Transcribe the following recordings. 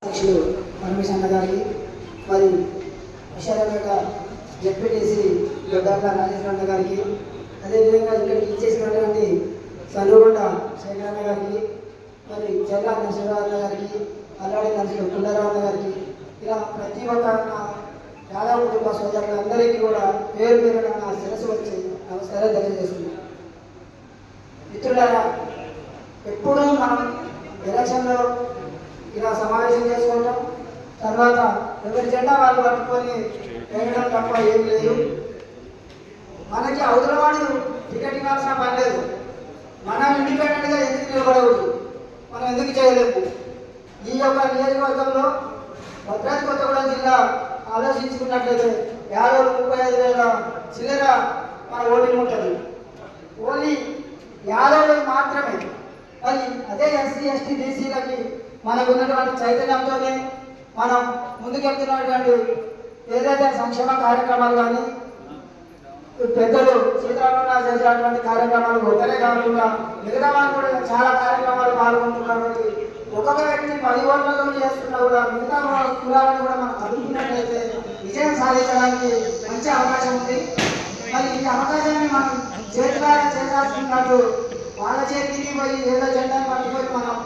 అధ్యక్షులు పరమేశ్ అన్న గారికి మరి విశాఖపేట జెడ్పీటీసీ దొడ్డాల రాజేశ్వర అన్న గారికి అదేవిధంగా ఇక్కడికి ఇచ్చేసినటువంటి సన్నుగొండ శేఖర్ అన్న గారికి మరి చెల్లా నరసింహరావు అన్న గారికి అల్లాడి నరసింహ పుల్లారావు అన్న గారికి ఇలా ప్రతి ఒక్క యాదవ కుటుంబ సోదరులందరికీ కూడా పేరు పేరున నా శిరస్సు వచ్చి నమస్కారం తెలియజేస్తున్నాను. మిత్రులారా, ఎప్పుడూ మనం ఎలక్షన్లో ఇలా సమావేశం చేసుకుంటాం, తర్వాత ఎవరి జెండా వాళ్ళు పట్టుకొని వెళ్ళడం తప్ప ఏం లేదు. మనకి అవతలవాడు టికెట్ ఇవ్వాల్సిన పని లేదు. మనం ఇండిపెండెంట్గా ఎందుకు నిలబడకూడదు, మనం ఎందుకు చేయలేము. ఈ యొక్క నియోజకవర్గంలో భద్రాద్రి కొత్తగూడెం జిల్లా ఆలోచించుకున్నట్లయితే 35,000 చిల్లర మన ఓటింగ్ ఉంటుంది. ఓన్లీ యాదవులకు మాత్రమే. మరి అదే ఎస్సీ ఎస్టీ బీసీలకి మనకు ఉన్నటువంటి చైతన్యంతోనే మనం ముందుకెళ్తున్నటువంటి ఏదైతే సంక్షేమ కార్యక్రమాలు కానీ పెద్దలు సీతారామరాజు చేసేటువంటి కార్యక్రమాలు ఒకరే కాకుండా మిగతా వాళ్ళు కూడా చాలా కార్యక్రమాలు పాల్గొంటున్నారు. కాబట్టి ఒక్కొక్క వ్యక్తి 10 ఓట్లతో చేస్తున్నా కూడా మిగతా కులాలను కూడా మనం కలుపుకున్నట్లయితే విజయం సాధించడానికి మంచి అవకాశం ఉంది. మరి ఈ అవకాశాన్ని మనం చేతులారా చేయాల్సినట్టు వాళ్ళ చేతికి పోయి ఏదో జెండాను పట్టుకొని మనం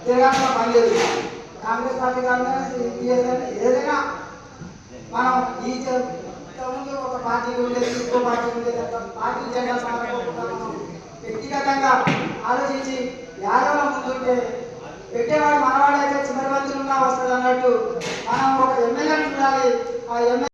తిరగాల్సిన పని లేదు. కాంగ్రెస్ పార్టీ కానీ ఏదైనా మనం ఈ ముందు ఒక పార్టీ ఉండేది, ఇంకో పార్టీ ఉండేది, పార్టీ జెండా వ్యక్తిగతంగా ఆలోచించి యాదవ ముందుంటే పెట్టేవాడు మనవాడైతే చివరి వంతులుగా వస్తుంది అన్నట్టు మనం ఒక ఎమ్మెల్యేని చూడాలి. ఆ ఎమ్మెల్యే